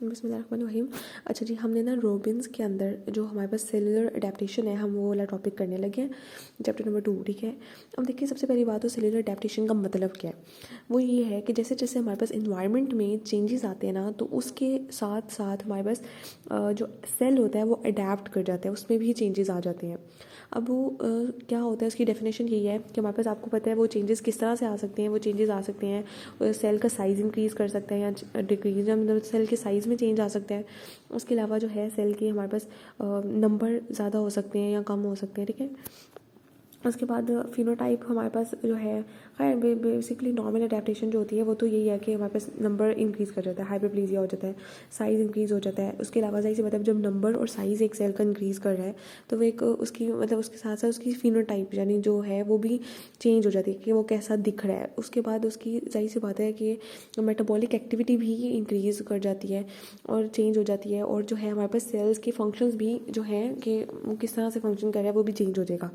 बिस्मिल्लाहिर्रहमानिर्रहीम। अच्छा जी, हमने ना रोबिन्स के अंदर जो हमारे पास सेलुलर अडेप्टेशन है, हम वो वाला टॉपिक करने लगे हैं, चैप्टर नंबर 2। ठीक है, अब देखिए सबसे पहली बात तो सेलुलर अडेप्टेशन का मतलब क्या है। वो ये है कि जैसे जैसे हमारे पास इन्वायरमेंट में चेंजेस आते हैं ना, तो उसके साथ साथ हमारे पास जो सेल होता है वो अडेप्ट कर जाता है, उसमें भी चेंजेस आ जाते हैं। अब वो क्या होता है, उसकी डेफिनेशन यही है कि हमारे पास, आपको पता है वो चेंजेस किस तरह से आ सकते हैं। वो चेंजेस आ सकते हैं, सेल का साइज़ इंक्रीज़ कर सकते हैं या डिक्रीज, मतलब सेल के साइज़ में चेंज आ सकता है। उसके अलावा जो है सेल के हमारे पास नंबर ज़्यादा हो सकते हैं या कम हो सकते हैं। ठीक है, उसके बाद फिनोटाइप हमारे पास जो है, खैर बेसिकली नॉर्मल अडेप्टेशन जो होती है वो तो यही है कि हमारे पास नंबर इंक्रीज़ कर जाता है, हाइपरप्लेजिया हो जाता है, साइज़ इंक्रीज़ हो जाता है। उसके अलावा सही से मतलब जब नंबर और साइज़ एक सेल का इंक्रीज़ कर रहा है तो वो एक उसकी मतलब उसके साथ साथ उसकी फिनोटाइप यानी जो है वो भी चेंज हो जाती है कि वो कैसा दिख रहा है। उसके बाद उसकी सही सी बात है कि मेटाबॉलिक एक्टिविटी भी इंक्रीज़ कर जाती है और चेंज हो जाती है। और जो है हमारे पास सेल्स के फंक्शंस भी जो हैं कि वो किस तरह से फंक्शन कर रहा है वो भी चेंज हो जाएगा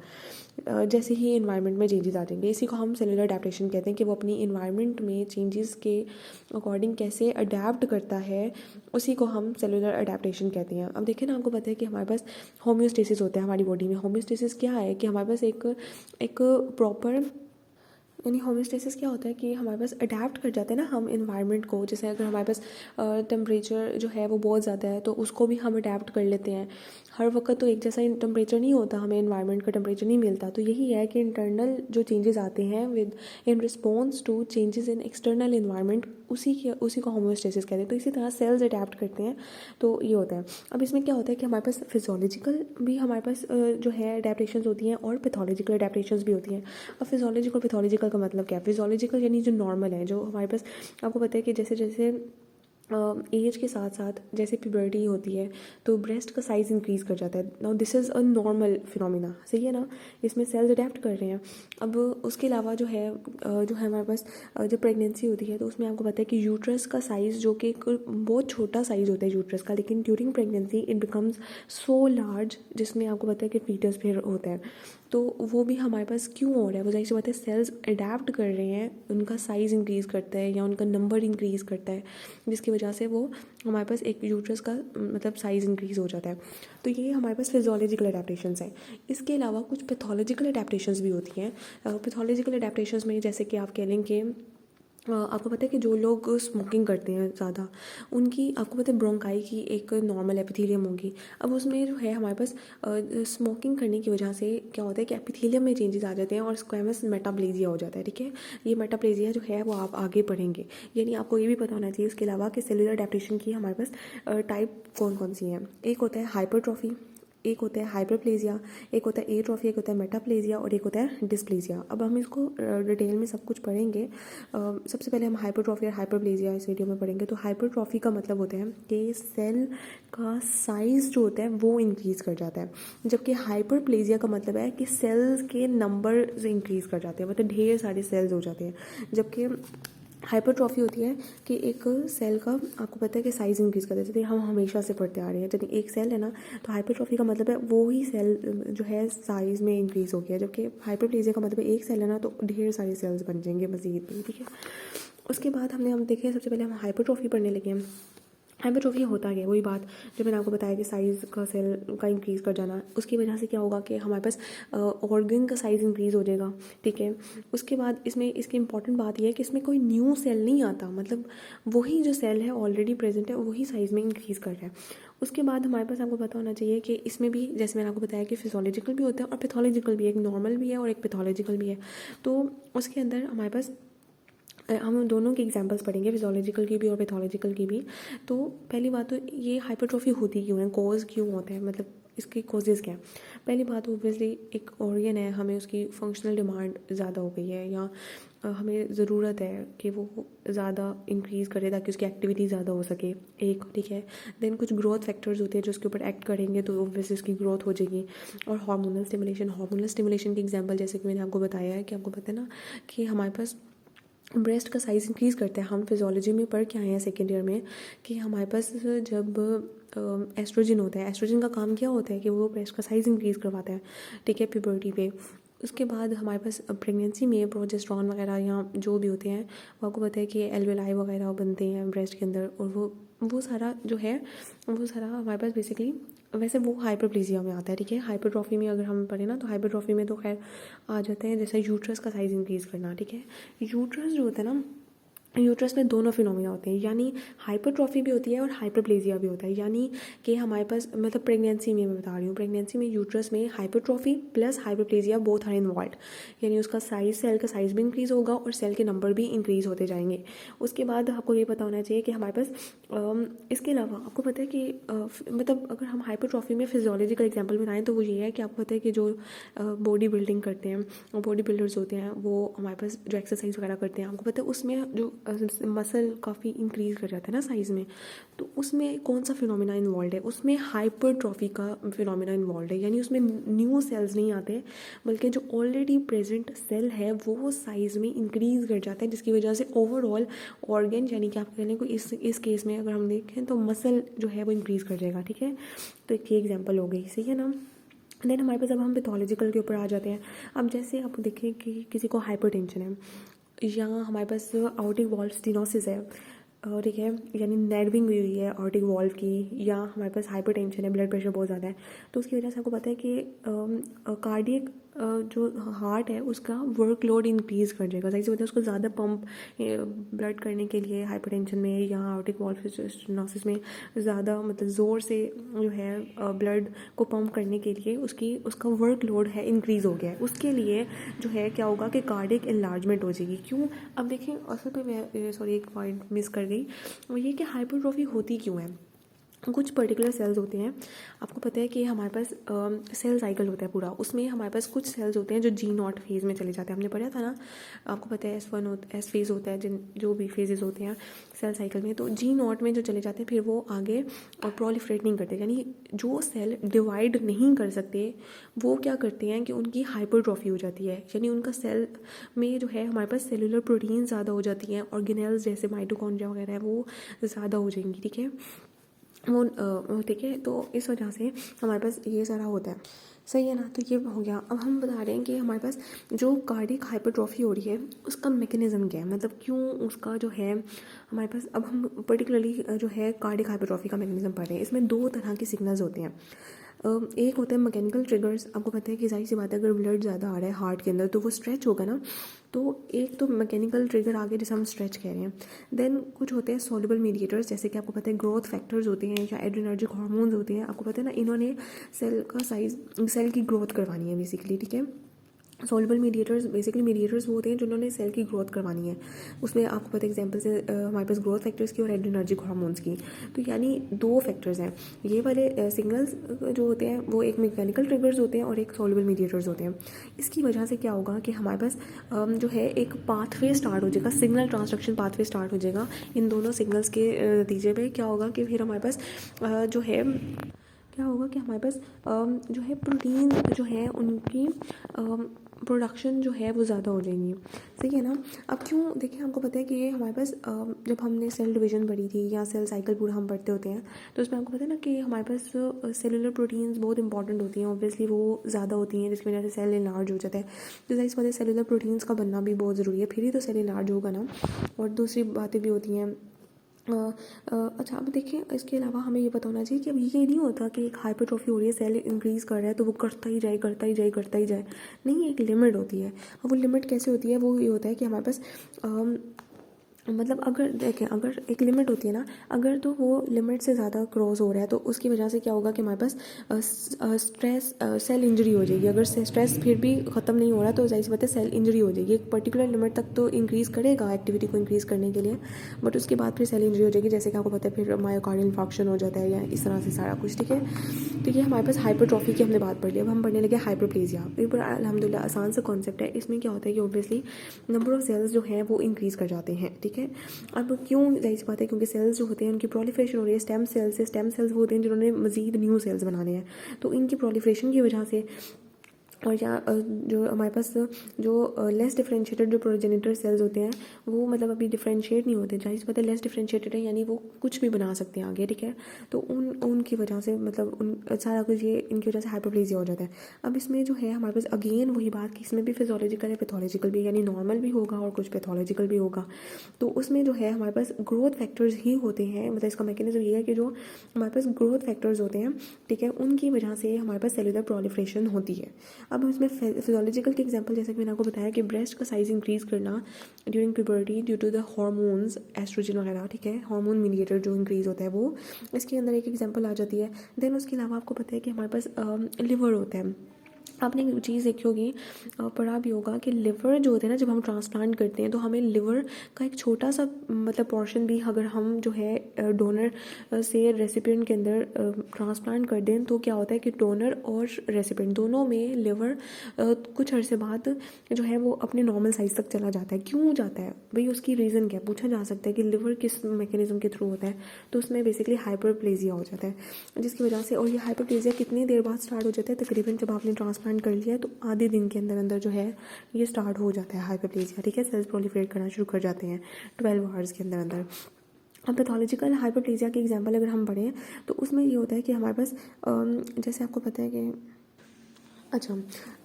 जैसे ही इन्वायरमेंट में चेंजेस आ जाएंगे। इसी को हम सेलुलर अडेप्टेशन कहते हैं कि वो अपनी इन्वायरमेंट में चेंजेस के अकॉर्डिंग कैसे अडेप्ट करता है, उसी को हम सेलुलर अडेप्टेशन कहते हैं। अब देखिए ना, आपको पता है कि हमारे पास होम्योस्टेसिस होता है हमारी बॉडी में। होम्योस्टेसिस क्या है कि हमारे पास एक प्रॉपर, यानी होम्योस्टेसिस क्या होता है कि हमारे पास अडेप्ट कर जाते हैं ना हम इन्वायरमेंट को। जैसे अगर हमारे पास टेम्परेचर जो है वो बहुत ज़्यादा है तो उसको भी हम अडेप्ट कर लेते हैं। हर वक्त तो एक जैसा टेम्परेचर नहीं होता, हमें इन्वायरमेंट का टेम्परेचर नहीं मिलता। तो यही है कि इंटरनल जो चेंजेस आते हैं with in response to changes in external environment, उसी को होम्योस्टेसिस कहते हैं। तो इसी तरह सेल्स अडेप्ट करते हैं, तो ये होता है। अब इसमें क्या होता है कि हमारे पास फिजियोलॉजिकल भी हमारे पास जो है अडेप्टेशंस होती हैं और पैथोलॉजिकल अडेप्टेशंस भी होती हैं। अब फिजियोलॉजिकल पैथोलॉजिकल का मतलब क्या है। फिजियोलॉजिकल यानी जो नॉर्मल है, जो हमारे पास, आपको पता है कि जैसे जैसे एज के साथ साथ जैसे प्यूबर्टी होती है तो ब्रेस्ट का साइज़ इंक्रीज़ कर जाता है। Now this is a normal phenomena, सही है ना, इसमें सेल्स अडेप्ट कर रहे हैं। अब उसके अलावा जो है हमारे पास जब प्रेगनेंसी होती है तो उसमें आपको पता है कि यूट्रस का साइज़, जो कि एक बहुत छोटा साइज़ होता है यूट्रस का, लेकिन during pregnancy it becomes so large, जिसमें आपको पता है कि फीटस फिर होता है। तो वो भी हमारे पास क्यों हो रहा है, वो जाहिर सी बात है सेल्स अडेप्ट कर रहे हैं, उनका साइज़ इंक्रीज़ करता है या उनका नंबर इंक्रीज़ करता है, जिसकी वजह से वो हमारे पास एक यूट्रस का मतलब साइज़ इंक्रीज़ हो जाता है। तो ये हमारे पास फिजियोलॉजिकल अडेप्टेशंस हैं। इसके अलावा कुछ पैथोलॉजिकल अडेप्टेशंस भी होती हैं। पैथोलॉजिकल अडेप्टेशंस में जैसे कि आप कह लें कि आपको पता है कि जो लोग स्मोकिंग करते हैं ज़्यादा, उनकी आपको पता है ब्रोंकाई की एक नॉर्मल एपिथेलियम होगी। अब उसमें जो है हमारे पास स्मोकिंग करने की वजह से क्या होता है कि एपिथेलियम में चेंजेस आ जाते हैं और स्क्वैमस मेटाप्लेजिया हो जाता है। ठीक है, ये मेटाप्लेजिया जो है वो आप आगे पढ़ेंगे, यानी आपको ये भी पता होना चाहिए इसके अलावा कि सेलुलर अडेप्टेशन की हमारे पास टाइप कौन कौन सी हैं। एक होता है हाइपरट्रॉफी, एक होता है हाइपरप्लेजिया, एक होता है एट्रोफी, एक होता है मेटाप्लेजिया और एक होता है डिस्प्लेजिया। अब हम इसको डिटेल में सब कुछ पढ़ेंगे। सबसे पहले हम हाइपरट्रॉफी और हाइपरप्लेजिया इस वीडियो में पढ़ेंगे। तो हाइपरट्रॉफी का मतलब होता है कि सेल का साइज़ जो होता है वो इंक्रीज़ कर जाता है, जबकि हाइपरप्लेजिया का मतलब है कि सेल्स के नंबर इंक्रीज़ कर जाते हैं, मतलब ढेर सारे सेल्स हो जाते हैं। जबकि हाइपरट्रॉफी होती है कि एक सेल का, आपको पता है कि साइज़ इंक्रीज़ कर देते हैं, हम हमेशा से पढ़ते आ रहे हैं। यदि एक सेल है ना, तो हाइपरट्रॉफी का मतलब है वो ही सेल जो है साइज़ में इंक्रीज़ हो गया, जबकि हाइपरप्लेजिया का मतलब है एक सेल है ना तो ढेर सारे सेल्स बन जाएंगे मज़ीद भी। ठीक है, उसके बाद हम देखें, सबसे पहले हम हाइपरट्रॉफी पढ़ने लगे हैं। हाइपरट्रॉफी होता है वही बात जो मैंने आपको बताया कि साइज़ का सेल का इंक्रीज़ कर जाना, उसकी वजह से क्या होगा कि हमारे पास ऑर्गन का साइज़ इंक्रीज़ हो जाएगा। ठीक है, उसके बाद इसमें इसकी इंपॉर्टेंट बात यह है कि इसमें कोई न्यू सेल नहीं आता, मतलब वही जो सेल है ऑलरेडी प्रेजेंट है वही साइज़ में इंक्रीज़ कर रहा है। उसके बाद हमारे पास आपको पता होना चाहिए कि इसमें भी, जैसे मैंने आपको बताया कि फिजियोलॉजिकल भी होता है और पैथोलॉजिकल भी, एक नॉर्मल भी है और एक पैथोलॉजिकल भी है। तो उसके अंदर हमारे पास हम दोनों की एग्जांपल्स पढ़ेंगे, फिजियोलॉजिकल की भी और पैथोलॉजिकल की भी। तो पहली बात तो ये हाइपरट्रॉफी होती क्यों है, कॉज क्यों होता है, मतलब इसके कॉजेज़ क्या हैं। पहली बात ओब्वियसली एक ऑर्गन है, हमें उसकी फंक्शनल डिमांड ज़्यादा हो गई है या हमें ज़रूरत है कि वो ज़्यादा इंक्रीज़ करे ताकि उसकी एक्टिविटी ज़्यादा हो सके, एक। ठीक है, देन कुछ ग्रोथ फैक्टर्स होते हैं जो उसके ऊपर एक्ट करेंगे तो ओब्वियसली उसकी ग्रोथ हो जाएगी। और हार्मोनल स्टिमुलेशन की एग्जांपल जैसे कि मैंने आपको बताया है कि आपको पता है ना कि हमारे पास ब्रेस्ट का साइज़ इंक्रीज़ करते हैं। हम फिजियोलॉजी में पढ़ के आए हैं सेकेंड ईयर में कि हमारे पास जब एस्ट्रोजन होता है, एस्ट्रोजन का काम क्या होता है कि वो ब्रेस्ट का साइज़ इंक्रीज़ करवाता है। ठीक है, प्यूबर्टी पे। उसके बाद हमारे पास प्रेगनेंसी में प्रोजेस्टेरॉन वगैरह या जो भी होते हैं वो आपको पता है कि एल्वेलाई वगैरह बनते हैं ब्रेस्ट के अंदर, और वो वो सारा जो है वो सारा हमारे पास बेसिकली वैसे वो हाइपरप्लेजिया में आता है, ठीक है। हाइपरट्रॉफी में अगर हम पढ़े ना तो हाइपरट्रॉफी में तो खैर आ जाते हैं जैसे यूट्रस का साइज़ इंक्रीज़ करना, ठीक है। यूट्रस जो होता है ना, यूट्रस में दोनों फिनोमिना होते हैं, यानी हाइपरट्रॉफी भी होती है और हाइपरप्लेजिया भी होता है। यानी कि हमारे पास मतलब प्रेगनेंसी में मैं बता रही हूँ, प्रेगनेंसी में यूट्रस में hypertrophy plus hyperplasia both are involve, यानी उसका साइज, सेल का साइज़ भी इंक्रीज़ होगा और सेल के नंबर भी इंक्रीज़ होते जाएंगे। उसके बाद आपको ये पता होना चाहिए कि हमारे पास इसके अलावा आपको पता है कि मतलब अगर हम हाइपरट्रॉफी में फिजियोलॉजिकल एग्जाम्पल बनाएं तो वो ये है कि आपको पता है कि जो बॉडी बिल्डिंग करते हैं, बॉडी बिल्डर्स होते हैं, वो हमारे पास जो एक्सरसाइज वगैरह करते हैं, आपको पता है उसमें जो मसल काफ़ी इंक्रीज़ कर जाता है ना साइज़ में, तो उसमें कौन सा फिनोमिना इन्वॉल्व है, उसमें हाइपरट्रॉफी का फिनोमिना इन्वॉल्व है। यानी उसमें न्यू सेल्स नहीं आते बल्कि जो ऑलरेडी प्रेजेंट सेल है वो साइज़ में इंक्रीज़ कर जाता है, जिसकी वजह से ओवरऑल ऑर्गन, यानी कि आप कह लें को इस केस में अगर हम देखें तो मसल जो है वो इंक्रीज़ कर जाएगा, ठीक है। तो एक ये एग्जाम्पल हो गई, सही है ना। देन हमारे पास अब हम पैथोलॉजिकल के ऊपर आ जाते हैं। अब जैसे आप देखें कि किसी को हाइपरटेंशन है या हमारे पास आउटिक वॉल्व स्टेनोसिस है, ठीक है, यानी नर्विंग हुई है आउटिक वॉल्व की, या हमारे पास हाइपरटेंशन है, ब्लड प्रेशर बहुत ज़्यादा है, तो उसकी वजह से आपको पता है कि कार्डियक जो हार्ट है उसका वर्कलोड इंक्रीज़ कर जाएगा, सही से बताए उसको ज़्यादा पंप ब्लड करने के लिए हाइपरटेंशन में या आउटिक वॉल्व स्टेनोसिस में ज़्यादा मतलब ज़ोर से जो है ब्लड को पंप करने के लिए उसका वर्कलोड है इंक्रीज़ हो गया है। उसके लिए जो है क्या होगा कि कार्डियक एनलार्जमेंट हो जाएगी। क्यों, अब देखें असल पे मैं सॉरी एक पॉइंट मिस कर गई, वो ये कि हाइपरट्रॉफी होती क्यों है। कुछ पर्टिकुलर सेल्स होते हैं, आपको पता है कि हमारे पास सेल साइकिल होता है पूरा, उसमें हमारे पास कुछ सेल्स होते हैं जो G0 फेज़ में चले जाते हैं, हमने पढ़ा था ना, आपको पता है S फेज़ होता है, जिन जो भी फेजेस होते हैं सेल साइकिल में, तो G0 में जो चले जाते हैं फिर वो आगे और प्रोलिफरेट नहीं करते, यानी जो सेल डिवाइड नहीं कर सकते वो क्या करते हैं कि उनकी हाइपरट्रॉफी हो जाती है, यानी उनका सेल में जो है हमारे पास सेलुलर प्रोटीन ज़्यादा हो जाती हैं, ऑर्गेनेल्स जैसे माइटोकॉन्ड्रिया वगैरह है वो ज़्यादा हो जाएंगी, ठीक है वो, ठीक है। तो इस वजह से हमारे पास ये सारा होता है, सही है ना। तो ये हो गया। अब हम बता रहे हैं कि हमारे पास जो कार्डियक हाइपरट्रॉफी हो रही है उसका मैकेनिज्म क्या है, मतलब क्यों उसका जो है हमारे पास, अब हम पर्टिकुलरली जो है कार्डियक हाइपरट्रॉफी का मैकेनिज्म पढ़ रहे हैं। इसमें दो तरह के सिग्नल्स होते हैं, एक होता है मैकेनिकल ट्रिगर्स, आपको पता है कि जाहिर सी बात है अगर ब्लड ज़्यादा आ रहा है हार्ट के अंदर तो वो स्ट्रेच होगा ना, तो एक तो मैकेनिकल ट्रिगर आ गया जिसे हम स्ट्रेच कह रहे हैं। देन कुछ होते हैं सॉल्युबल मीडिएटर्स, जैसे कि आपको पता है ग्रोथ फैक्टर्स होते हैं या एड्रेनर्जिक हार्मोन्स होते हैं, आपको पता है ना, इन्होंने सेल का साइज, सेल की ग्रोथ करवानी है बेसिकली, ठीक है। सॉल्युबल मीडिएटर्स बेसिकली मीडिएटर्स वो होते हैं जिन्होंने सेल की ग्रोथ करवानी है, उसमें आपको पता है एग्जांपल से हमारे पास ग्रोथ फैक्टर्स की और एड्रेनर्जिक हार्मोन्स की, तो यानी दो फैक्टर्स हैं। ये वाले सिग्नल्स जो होते हैं वो एक मैकेनिकल ट्रिगर्स होते हैं और एक सॉल्युबल मीडिएटर्स होते हैं। इसकी वजह से क्या होगा कि हमारे पास जो है एक पाथवे स्टार्ट हो जाएगा, सिग्नल ट्रांसडक्शन पाथवे स्टार्ट हो जाएगा। इन दोनों सिग्नल्स के नतीजे में क्या होगा कि फिर हमारे पास जो है क्या होगा कि हमारे पास जो है प्रोटीन जो है उनकी प्रोडक्शन जो है वो ज़्यादा हो जाएंगी, सही है ना। अब क्यों, देखिए हमको पता है कि हमारे पास जब हमने सेल डिवीजन पढ़ी थी या सेल साइकिल पूरा हम पढ़ते होते हैं तो उसमें आपको पता है ना कि हमारे पास सेलुलर प्रोटीन्स बहुत इंपॉर्टेंट होती हैं, ऑब्वियसली वो ज़्यादा होती हैं जिसकी वजह से सेल इनलार्ज हो जाता है। तो इस वजह से सेलुलर प्रोटीन्स का बनना भी बहुत ज़रूरी है, फिर ही तो सेल इनलार्ज होगा ना। और दूसरी बातें भी होती हैं। अच्छा अब देखिए इसके अलावा हमें ये पता होना चाहिए कि अब ये नहीं होता कि एक हाइपरट्रॉफी हो रही है, सेल इंक्रीज़ कर रहा है तो वो करता ही जाए करता ही जाए करता ही जाए, नहीं, एक लिमिट होती है। अब वो लिमिट कैसे होती है, वो ये होता है कि हमारे पास मतलब अगर देखें, अगर एक लिमिट होती है ना, अगर तो वो लिमिट से ज़्यादा क्रॉस हो रहा है तो उसकी वजह से क्या होगा कि हमारे पास स्ट्रेस सेल इंजरी हो जाएगी। अगर स्ट्रेस फिर भी ख़त्म नहीं हो रहा तो जाहिर सी बात है सेल इंजरी हो जाएगी। एक पर्टिकुलर लिमिट तक तो इंक्रीज़ करेगा एक्टिविटी को इंक्रीज़ करने के लिए, बट उसके बाद फिर सेल इंजरी हो जाएगी, जैसे कि आपको पता है फिर मायोकार्डियल इंफार्क्शन हो जाता है या इस तरह से सारा कुछ, ठीक है। तो ये हमारे पास हाइपरट्रॉफी की हमने बात पढ़ ली। अब हम पढ़ने लगे हाइपरप्लेजिया। ये पूरा अल्हम्दुलिल्लाह आसान सा कॉन्सेप्ट है। इसमें क्या होता है कि ऑब्वियसली नंबर ऑफ सेल्स जो हैं वो इंक्रीज़ कर जाते हैं, ठीक है। अब क्यों, जाहिर सी बात है क्योंकि सेल्स जो होते हैं उनकी प्रोलिफरेशन हो रही है स्टेम सेल्स से। स्टेम सेल्स वो होते हैं जिन्होंने मजीद न्यू सेल्स बनाने हैं, तो इनकी प्रोलिफरेशन की वजह से और यहाँ जो हमारे पास जो लेस डिफरेंशिएटेड जो प्रोजेनिटर सेल्स होते हैं वो मतलब अभी डिफरेंशिएट नहीं होते, जाहिर सी बात है लेस डिफरेंशिएटेड है यानी वो कुछ भी बना सकते हैं आगे, ठीक है। तो उनकी वजह से मतलब उन सारा कुछ ये इनकी वजह से हाइपरप्लेजिया हो जाता है। अब इसमें जो है हमारे पास अगेन वही बात कि इसमें भी फिजियोलॉजिकल है पैथोलॉजिकल भी, यानी नॉर्मल भी होगा और कुछ पैथोलॉजिकल भी होगा। तो उसमें जो है हमारे पास ग्रोथ फैक्टर्स ही होते हैं, मतलब इसका मैकेनिज्म ये है कि जो हमारे पास ग्रोथ फैक्टर्स होते हैं, ठीक है, उनकी वजह से हमारे पास सेलुलर प्रोलिफरेशन होती है। अब इसमें फिजियोलॉजिकल के एग्जांपल जैसे कि मैंने आपको बताया कि ब्रेस्ट का साइज इंक्रीज करना during puberty due to the hormones oestrogen वगैरह, ठीक है, हार्मोन मीडिएटर जो इंक्रीज होता है वो इसके अंदर एक एग्जांपल आ जाती है। देन उसके अलावा आपको पता है कि हमारे पास लिवर होता है। आपने एक चीज़ देखी होगी, पढ़ा भी होगा कि लिवर जो होते हैं ना, जब हम ट्रांसप्लांट करते हैं तो हमें लिवर का एक छोटा सा मतलब पोर्शन भी अगर हम जो है डोनर से रेसिपिएंट के अंदर ट्रांसप्लांट कर दें तो क्या होता है कि डोनर और रेसिपिएंट दोनों में लिवर कुछ अरसे बाद जो है वो अपने नॉर्मल साइज तक चला जाता है। क्यों जाता है भाई, उसकी रीज़न क्या पूछा जा सकता है कि लिवर किस मैकेनिज्म के थ्रू होता है, तो उसमें बेसिकली हाइपरप्लेजिया हो जाता है जिसकी वजह से। और ये हाइपरप्लेजिया कितनी देर बाद स्टार्ट हो जाता है, तकरीबन जब आपने ट्रांसप्लांट कर लिया है तो आधे दिन के अंदर अंदर जो है ये स्टार्ट हो जाता है हाइपरप्लेजिया, ठीक है, सेल्स प्रोलिफरेट करना शुरू कर जाते हैं 12 आवर्स के अंदर अंदर। अब पैथोलॉजिकल हाइपरप्लेजिया की एग्जांपल अगर हम पढ़ें तो उसमें ये होता है कि हमारे पास जैसे आपको पता है कि अच्छा,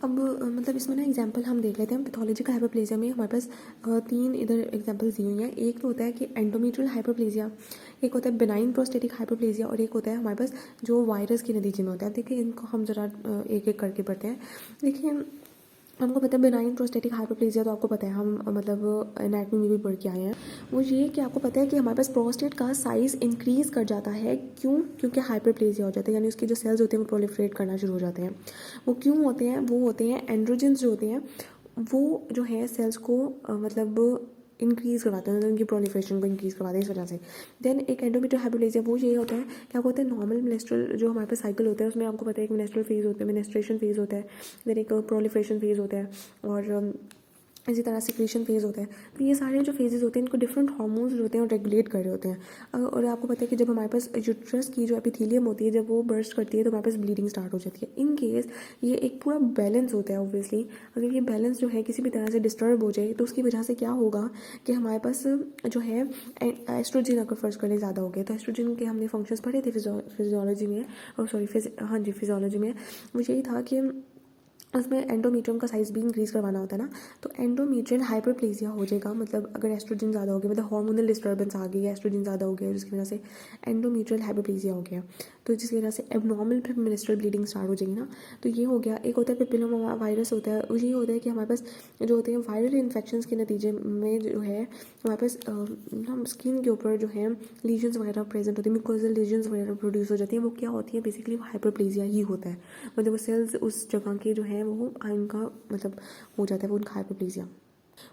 अब मतलब इसमें ना एग्जांपल हम देख लेते हैं। पैथोलॉजिकल हाइपरप्लेजिया में हमारे पास 3 इधर एग्जांपल्स दी हुई हैं। एक तो होता है कि एंडोमेट्रियल हाइपरप्लेजिया, एक होता है बिनाइन प्रोस्टेटिक हाइपरप्लेजिया और एक होता है हमारे पास जो वायरस के नतीजे में होता है। देखिए इनको हम ज़रा एक एक करके पढ़ते हैं। देखिए हमको पता है बिनाइन प्रोस्टेटिक हाइपरप्लेजिया, तो आपको पता है हम मतलब एनाटमी में भी पढ़ के आए हैं। वो ये कि आपको पता है कि हमारे पास प्रोस्टेट का साइज़ इंक्रीज कर जाता है। क्यों? क्योंकि हाइपरप्लेजिया हो जाता है, यानी उसके जो सेल्स होते हैं वो प्रोलिफरेट करना शुरू हो जाते हैं। वो क्यों होते हैं? वो होते हैं एंड्रोजन्स जो होते हैं वो जो है सेल्स को मतलब इंक्रीज़ करवाते हैं, मतलब उनकी प्रोलिफरेशन को इंक्रीज़ करवाते हैं इस वजह से। देन एक एंडोमेट्रियल हाइपरप्लेजिया वो ये होता है कि आपको पता है नॉर्मल मेंस्ट्रुअल जो हमारे पास साइकिल होता है उसमें आपको पता है एक मेंस्ट्रुअल फेज होता है, मेंस्ट्रुएशन फेज होता है, देन एक प्रोलिफरेशन फेज होता है और इसी तरह सिक्रीशन फेज़ होता है। तो ये सारे जो फेजेस होते हैं इनको डिफरेंट हार्मोन्स जो होते हैं वो रेगुलेट कर रहे होते हैं। और आपको पता है कि जब हमारे पास यूट्रस की जो एपिथेलियम होती है जब वो बर्स्ट करती है तो हमारे पास ब्लीडिंग स्टार्ट हो जाती है। इन केस ये एक पूरा बैलेंस होता है ऑब्वियसली, अगर ये बैलेंस जो है किसी भी तरह से डिस्टर्ब हो जाए तो उसकी वजह से क्या होगा कि हमारे पास जो है एस्ट्रोजन अगर फर्स्ट करने ज़्यादा हो गया तो एस्ट्रोजन के हमने फंक्शंस पढ़े थे फिजियोलॉजी में, और सॉरी हाँ जी फिजियोलॉजी में। वो यही था कि उसमें एंडोमेट्रियम का साइज़ भी इंक्रीज़ करवाना होता है ना, तो एंडोमेट्रियल हाइपरप्लेजिया हो जाएगा। मतलब अगर एस्ट्रोजन ज़्यादा हो गया, मतलब हार्मोनल डिस्टर्बेंस आ गई, एस्ट्रोजन ज़्यादा हो गया जिसकी वजह से एंडोमेट्रियल हाइपरप्लेजिया हो गया, तो जिसकी वजह से एबनॉर्मल फिर मेंस्ट्रुअल ब्लीडिंग स्टार्ट हो जाएगी ना। तो ये हो गया। एक होता है पेपिलोमा वायरस होता है, ये होता है कि हमारे पास जो होते हैं वायरल इन्फेक्शंस के नतीजे में जो है हमारे पास हम स्किन के ऊपर जो है लीजन्स वगैरह प्रेजेंट होती है, म्यूकोजल लीजन्स वगैरह प्रोड्यूस हो जाती है। वो क्या होती है बेसिकली, वो हाइपरप्लेजिया ही होता है, मतलब वो सेल्स उस जगह के जो है वो उनका मतलब हो जाता है वो उनका हाइपरप्लेजिया।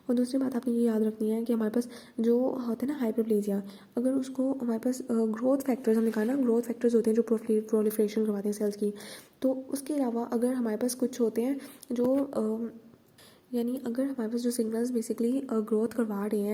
और दूसरी बात आपने ये याद रखनी है कि हमारे पास जो होता है ना हाइपरप्लेजिया, अगर उसको हमारे पास ग्रोथ फैक्टर्स हमने कहा ना, ग्रोथ फैक्टर्स होते हैं जो प्रोलिफरेशन करवाते हैं सेल्स की, तो उसके अलावा अगर हमारे पास कुछ होते हैं जो यानी अगर हमारे पास जो सिग्नल्स बेसिकली ग्रोथ करवा रहे हैं